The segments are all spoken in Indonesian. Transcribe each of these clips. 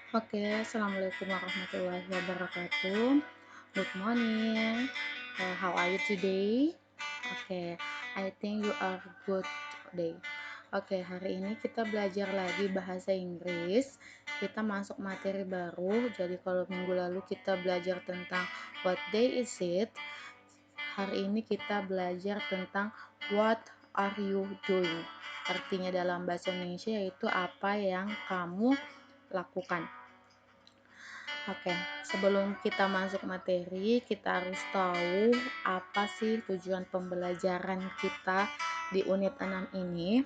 Oke, assalamualaikum warahmatullahi wabarakatuh. Good morning. How are you today? Oke, I think you are good today. Oke, hari ini kita belajar lagi bahasa Inggris. Kita masuk materi baru. Jadi kalau minggu lalu kita belajar tentang what day is it, hari ini kita belajar tentang what are you doing. Artinya dalam bahasa Indonesia yaitu apa yang kamu lakukan. Oke, sebelum kita masuk materi, kita harus tahu apa sih tujuan pembelajaran kita di unit 6 ini.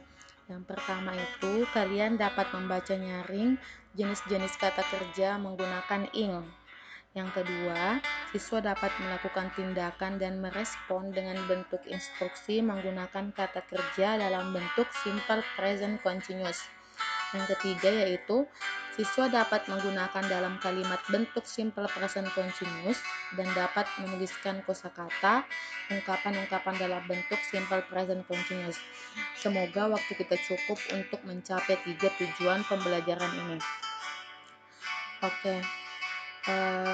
Yang pertama itu, kalian dapat membaca nyaring jenis-jenis kata kerja menggunakan ing. Yang kedua, siswa dapat melakukan tindakan dan merespon dengan bentuk instruksi menggunakan kata kerja dalam bentuk simple present continuous. Yang ketiga yaitu siswa dapat menggunakan dalam kalimat bentuk simple present continuous dan dapat menuliskan kosakata ungkapan-ungkapan dalam bentuk simple present continuous. Semoga waktu kita cukup untuk mencapai 3 tujuan pembelajaran ini. Oke,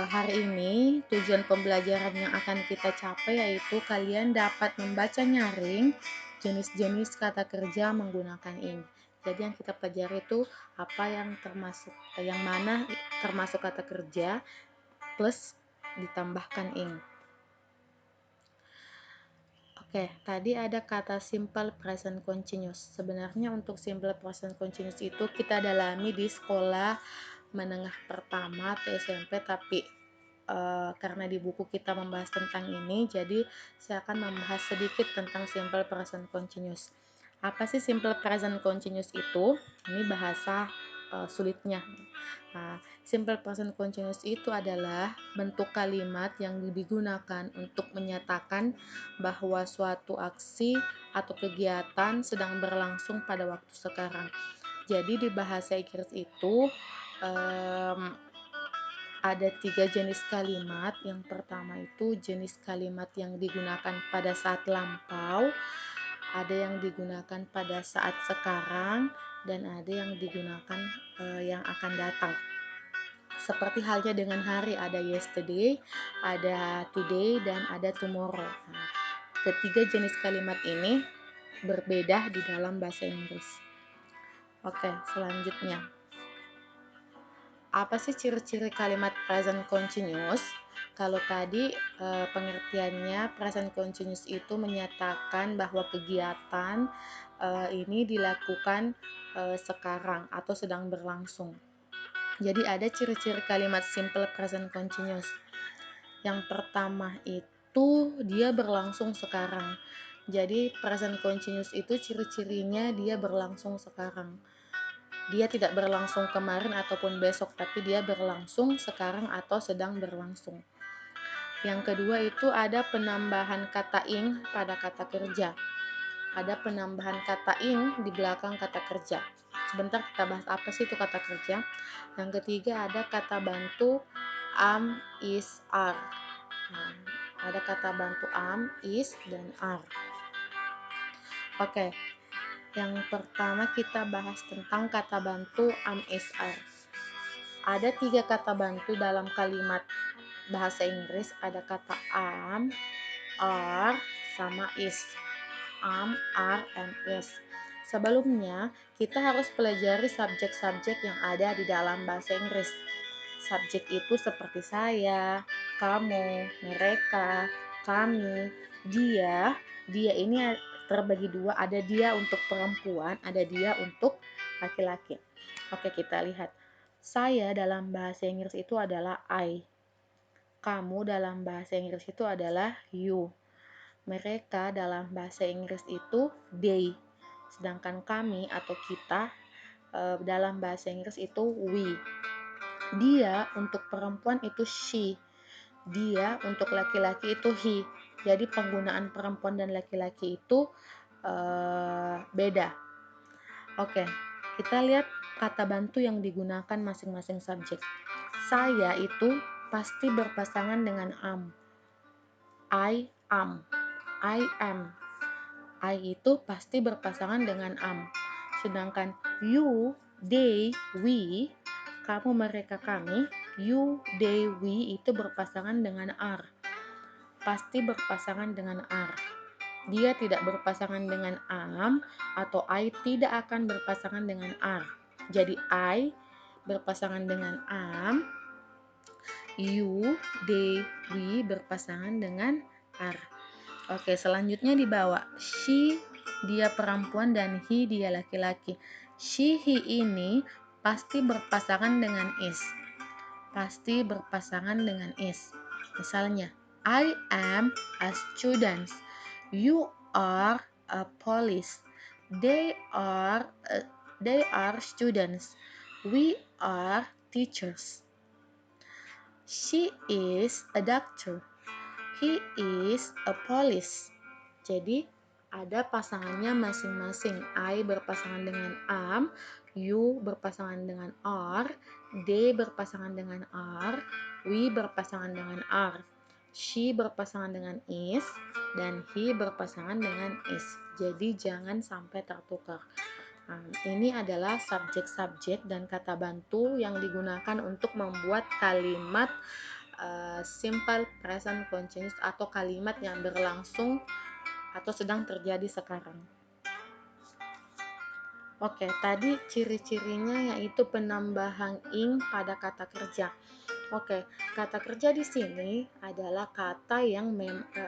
hari ini tujuan pembelajaran yang akan kita capai yaitu kalian dapat membaca nyaring jenis-jenis kata kerja menggunakan ing. Jadi yang kita pelajari itu apa yang mana termasuk kata kerja plus ditambahkan ing. Oke, tadi ada kata simple present continuous. Sebenarnya untuk simple present continuous itu kita dalami di sekolah menengah pertama atau SMP, tapi karena di buku kita membahas tentang ini, jadi saya akan membahas sedikit tentang simple present continuous. Apa sih simple present continuous itu? Ini bahasa sulitnya. Nah, simple present continuous itu adalah bentuk kalimat yang digunakan untuk menyatakan bahwa suatu aksi atau kegiatan sedang berlangsung pada waktu sekarang. Jadi di bahasa Inggris itu ada 3 jenis kalimat. Yang pertama itu jenis kalimat yang digunakan pada saat lampau, ada yang digunakan pada saat sekarang, dan ada yang digunakan yang akan datang. Seperti halnya dengan hari, ada yesterday, ada today, dan ada tomorrow. Nah, ketiga jenis kalimat ini berbeda di dalam bahasa Inggris. Oke, selanjutnya. Apa sih ciri-ciri kalimat present continuous? Kalau tadi pengertiannya present continuous itu menyatakan bahwa kegiatan ini dilakukan sekarang atau sedang berlangsung. Jadi ada ciri-ciri kalimat simple present continuous. Yang pertama itu dia berlangsung sekarang. Jadi present continuous itu ciri-cirinya dia berlangsung sekarang. Dia tidak berlangsung kemarin ataupun besok, tapi dia berlangsung sekarang atau sedang berlangsung. Yang kedua itu ada penambahan kata ing pada kata kerja. Ada penambahan kata ing di belakang kata kerja. Sebentar kita bahas apa sih itu kata kerja. Yang ketiga ada kata bantu am, is, are. Nah, ada kata bantu am, is, dan are. Oke, yang pertama kita bahas tentang kata bantu am, is, are. Ada 3 kata bantu dalam kalimat bahasa Inggris. Ada kata am, are, sama is. Am, are, and is. Sebelumnya, kita harus pelajari subjek-subjek yang ada di dalam bahasa Inggris. Subjek itu seperti saya, kamu, mereka, kami, dia. Dia ini terbagi dua, ada dia untuk perempuan, ada dia untuk laki-laki. Oke, kita lihat. Saya dalam bahasa Inggris itu adalah I. Kamu dalam bahasa Inggris itu adalah you. Mereka dalam bahasa Inggris itu they. Sedangkan kami atau kita dalam bahasa Inggris itu we. Dia untuk perempuan itu she. Dia untuk laki-laki itu he. Jadi penggunaan perempuan dan laki-laki itu beda. Oke, kita lihat kata bantu yang digunakan masing-masing subjek. Saya itu pasti berpasangan dengan am. I am. I am. I itu pasti berpasangan dengan am. Sedangkan you, they, we, kamu, mereka, kami. You, they, we itu berpasangan dengan are. Pasti berpasangan dengan are. Dia tidak berpasangan dengan am, atau I tidak akan berpasangan dengan are. Jadi I berpasangan dengan am, you, they, we berpasangan dengan are. Oke, selanjutnya di bawah. She, dia perempuan, dan he, dia laki-laki. She, he ini pasti berpasangan dengan is. Pasti berpasangan dengan is. Misalnya, I am a student. You are a police. They are students. We are teachers. She is a doctor. He is a police. Jadi ada pasangannya masing-masing. I berpasangan dengan am, you berpasangan dengan are, they berpasangan dengan are, we berpasangan dengan are. She berpasangan dengan is, dan he berpasangan dengan is. Jadi jangan sampai tertukar. Nah, ini adalah subjek-subjek dan kata bantu yang digunakan untuk membuat kalimat simple present continuous atau kalimat yang berlangsung atau sedang terjadi sekarang. Oke, tadi ciri-cirinya yaitu penambahan ing pada kata kerja. Oke, kata kerja di sini adalah kata yang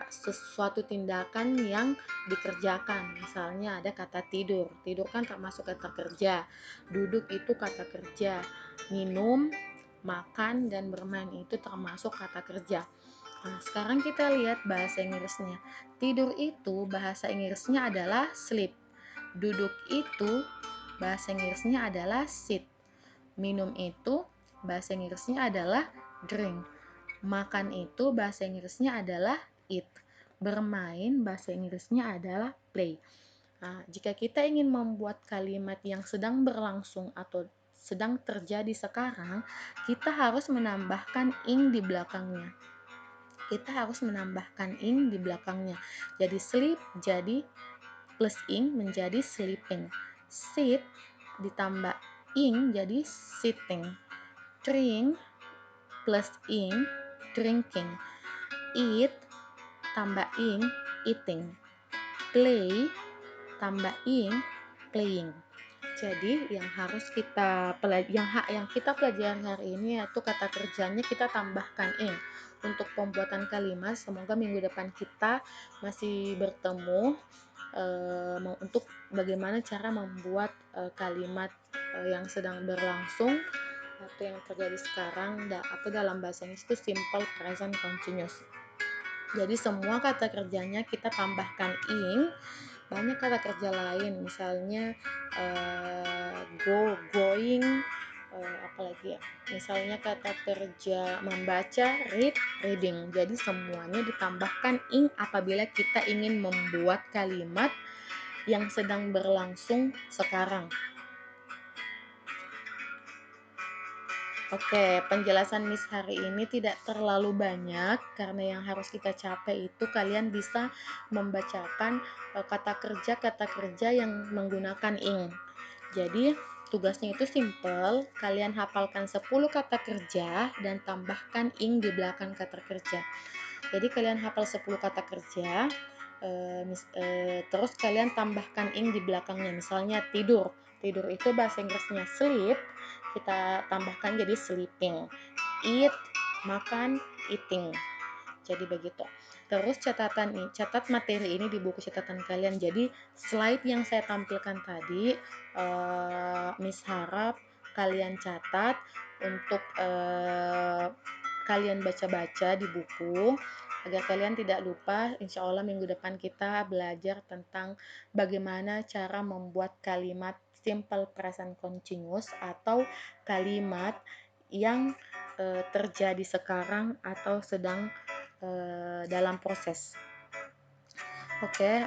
sesuatu tindakan yang dikerjakan. Misalnya ada kata tidur. Tidur kan termasuk kata kerja. Duduk itu kata kerja. Minum, makan, dan bermain itu termasuk kata kerja. Nah, sekarang kita lihat bahasa Inggrisnya. Tidur itu bahasa Inggrisnya adalah sleep. Duduk itu bahasa Inggrisnya adalah sit. Minum itu bahasa Inggrisnya adalah drink. Makan itu bahasa Inggrisnya adalah eat. Bermain bahasa Inggrisnya adalah play. Nah, jika kita ingin membuat kalimat yang sedang berlangsung atau sedang terjadi sekarang, kita harus menambahkan ing di belakangnya. Jadi sleep jadi plus ing menjadi sleeping. Sit ditambah ing jadi sitting. Drink plus ing drinking. Eat tambah ing eating. Play tambah ing playing. Jadi yang kita pelajari hari ini yaitu kata kerjanya kita tambahkan ing. Untuk pembuatan kalimat, semoga minggu depan kita masih bertemu untuk bagaimana cara membuat kalimat yang sedang berlangsung atau yang terjadi sekarang atau dalam bahasa Inggris itu simple present continuous. Jadi semua kata kerjanya kita tambahkan ing. Banyak kata kerja lain, misalnya going, apalagi ya, misalnya kata kerja membaca, reading. Jadi semuanya ditambahkan ing apabila kita ingin membuat kalimat yang sedang berlangsung sekarang. Oke, penjelasan Miss hari ini tidak terlalu banyak karena yang harus kita capai itu kalian bisa membacakan kata kerja yang menggunakan ing. Jadi tugasnya itu simple, kalian hafalkan 10 kata kerja dan tambahkan ing di belakang kata kerja. Jadi kalian hafal 10 kata kerja, terus kalian tambahkan ing di belakangnya. Misalnya tidur itu bahasa Inggrisnya sleep, kita tambahkan jadi sleeping. Eat, makan, eating. Jadi begitu. Terus catat materi ini di buku catatan kalian. Jadi slide yang saya tampilkan tadi, Miss harap kalian catat untuk kalian baca-baca di buku agar kalian tidak lupa. Insya Allah minggu depan kita belajar tentang bagaimana cara membuat kalimat simple present continuous atau kalimat yang terjadi sekarang atau sedang dalam proses. Oke,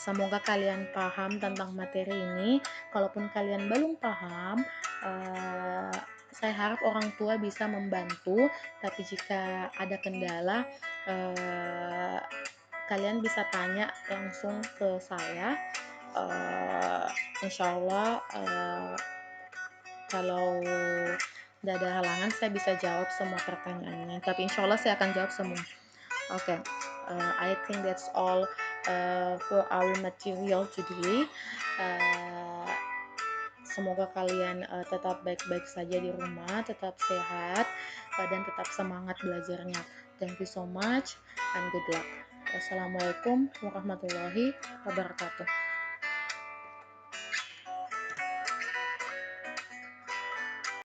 semoga kalian paham tentang materi ini. Kalaupun kalian belum paham, saya harap orang tua bisa membantu. Tapi jika ada kendala, kalian bisa tanya langsung ke saya. Insya Allah Kalau tidak ada halangan, saya bisa jawab semua pertanyaannya. Tapi insya Allah saya akan jawab semua. Okay, I think that's all for our material today. Uh, Semoga kalian tetap baik-baik saja di rumah, tetap sehat, dan tetap semangat belajarnya. Thank you so much and good luck. Wassalamualaikum warahmatullahi wabarakatuh.